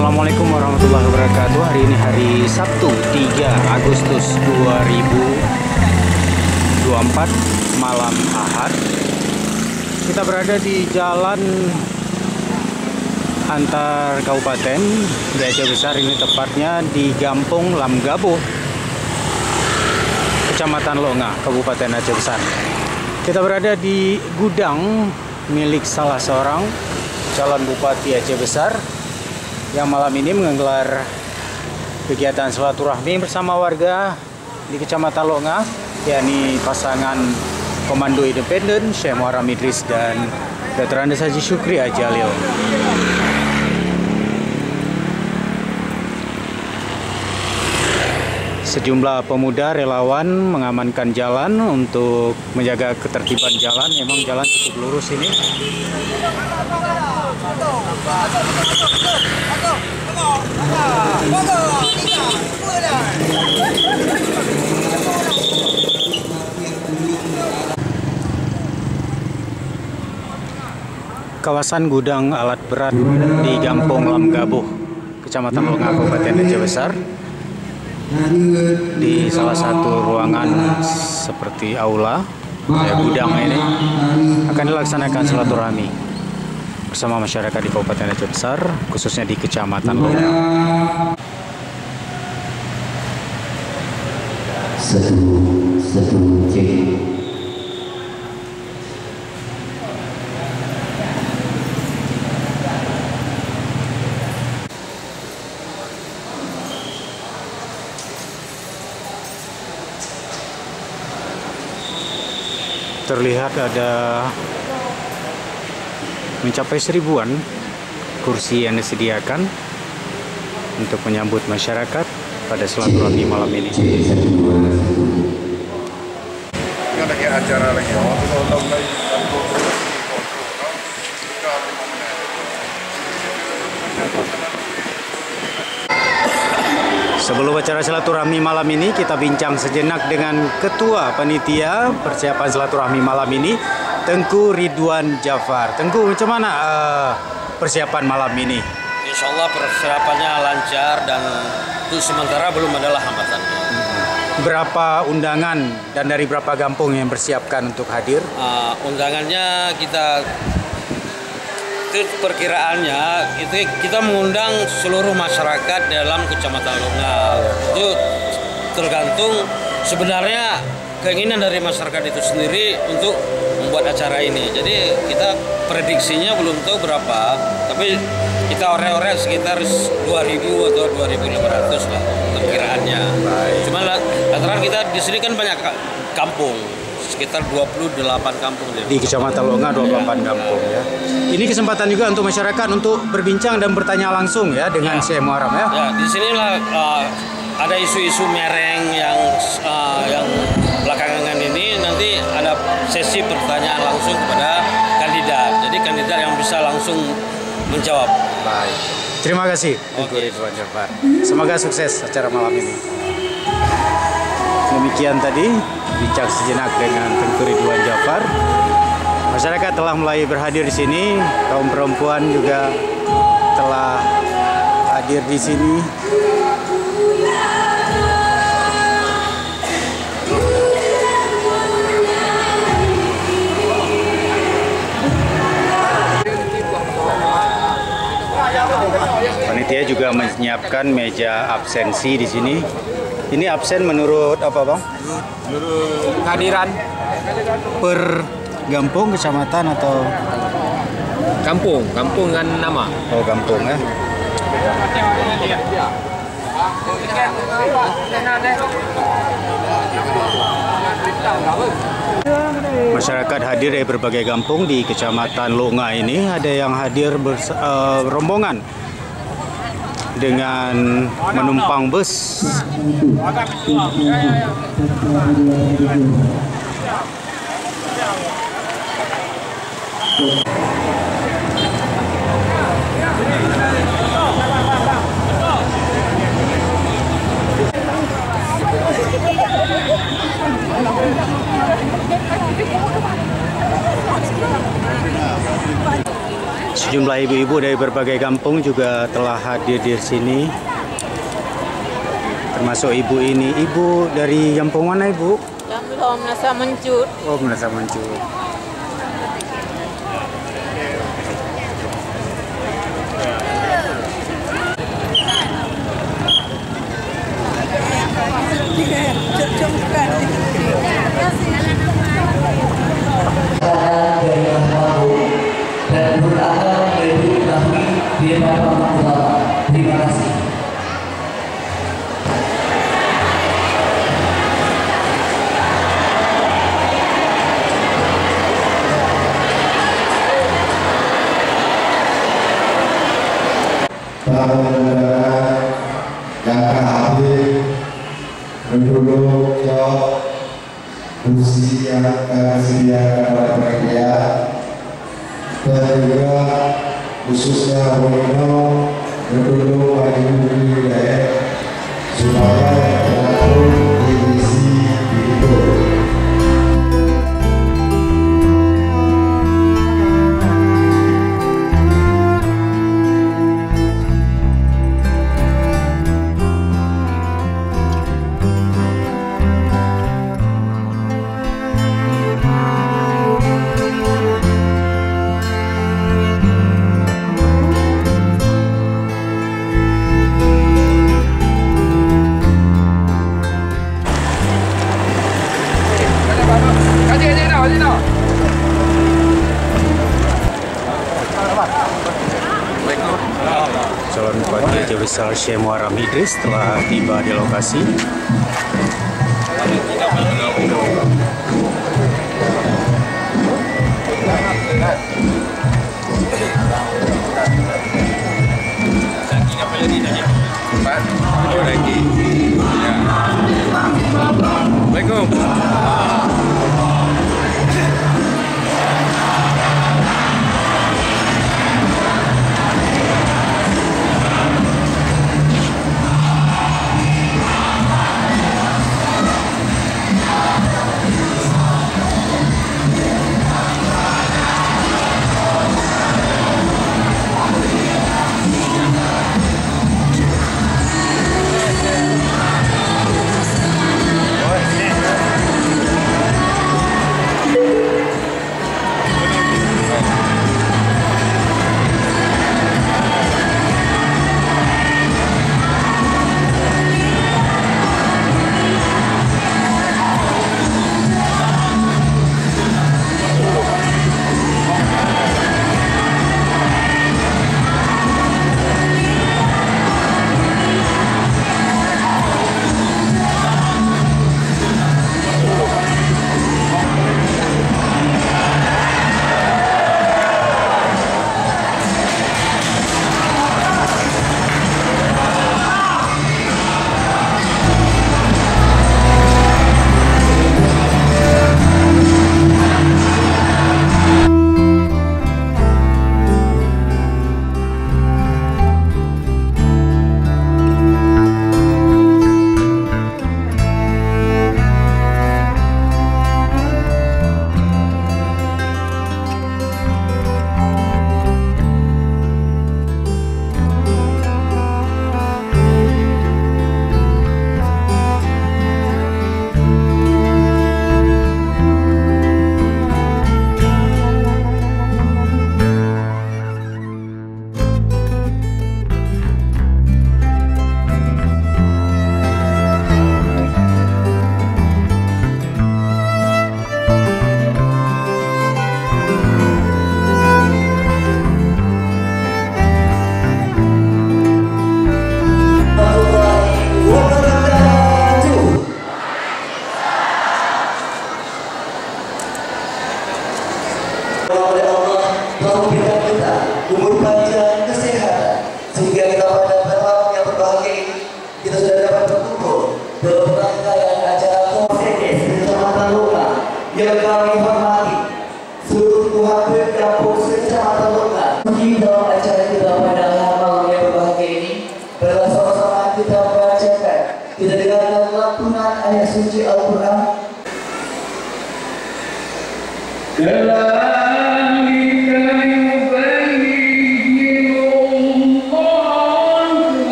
Assalamualaikum warahmatullahi wabarakatuh. Hari ini hari Sabtu 3 Agustus 2024, malam Ahad. Kita berada di jalan antar kabupaten di Aceh Besar, ini tepatnya di Gampong Lamgabuh, Kecamatan Longa, Kabupaten Aceh Besar. Kita berada di gudang milik salah seorang calon Bupati Aceh Besar yang malam ini menggelar kegiatan silaturahmi bersama warga di Kecamatan Longa, yakni pasangan Komando Independen Syekh Muharram Idris dan Dr. Andes Haji Syukri Ajalil. Sejumlah pemuda relawan mengamankan jalan untuk menjaga ketertiban jalan. Memang jalan cukup lurus ini. Kawasan gudang alat berat di Gampong Lamgabuh, Kecamatan Longa, Kabupaten Aceh Besar. Di salah satu ruangan seperti aula gudang ini akan dilaksanakan silaturahmi bersama masyarakat di Kabupaten Aceh Besar, khususnya di Kecamatan Longa. Satu cek. Terlihat ada mencapai 1000-an kursi yang disediakan untuk menyambut masyarakat pada silaturahmi malam ini. Lagi acara lagi. Sebelum acara silaturahmi malam ini, kita bincang sejenak dengan Ketua Panitia Persiapan Silaturahmi malam ini, Tengku Ridwan Jafar. Tengku, macam mana persiapan malam ini? Insya Allah persiapannya lancar dan untuk sementara belum adalah hambatan. Berapa undangan dan dari berapa kampung yang bersiapkan untuk hadir? Undangannya itu perkiraannya itu kita mengundang seluruh masyarakat dalam Kecamatan Longa. Itu tergantung sebenarnya keinginan dari masyarakat itu sendiri untuk membuat acara ini. Jadi kita prediksinya belum tahu berapa, tapi kita orek-orek sekitar 2.000 atau 2.500 lah perkiraannya. Cuma lantaran kita di sini kan banyak kampung, sekitar 28 kampung di Kecamatan Longa, 28 kampung ya. Ini kesempatan juga untuk masyarakat untuk berbincang dan bertanya langsung ya dengan Syekh Muharram ya. Ya, di sinilah ada isu-isu mereng yang belakangan ini, nanti ada sesi pertanyaan langsung kepada kandidat. Jadi kandidat yang bisa langsung menjawab. Baik. Terima kasih. Oke. Semoga sukses acara malam ini. Demikian tadi bincang sejenak dengan Tengku Ridwan Jafar. Masyarakat telah mulai berhadir di sini, kaum perempuan juga telah hadir di sini. Panitia juga menyiapkan meja absensi di sini. Ini absen menurut apa, Bang? Menurut kehadiran Per kampung, kecamatan atau kampung dengan nama. oh kampung ya. Masyarakat hadir dari berbagai kampung di Kecamatan Longa ini. Ada yang hadir rombongan dengan menumpang bus. Sejumlah ibu-ibu dari berbagai kampung juga telah hadir di sini. Termasuk ibu ini. Ibu dari kampung mana, Ibu? Yang Menasa Mencut. Oh, Menasa Mencut. Dan beragam dari diketahui di hadapan orang tua. Terima kasih. Para undangan yang hadir menduduk jauh kursi yang disediakan oleh media dan juga khususnya Bonino menduduk maju wilayah supaya terlalu diisi itu. Calon Bupati Aceh Besar Syekh Muharram Idris telah tiba di lokasi.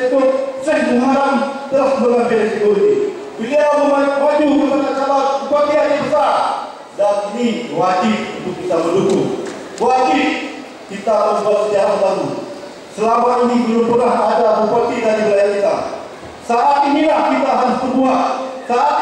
itu Syekh Muharram telah mengambil risiko ini. Beliau maju kepada calon bupati Aceh Besar, dan ini wajib untuk kita mendukung. Wajib kita membuat sejarah baru. Selama ini belum pernah ada bupati dari wilayah kita. Saat inilah kita harus berbuat. Saat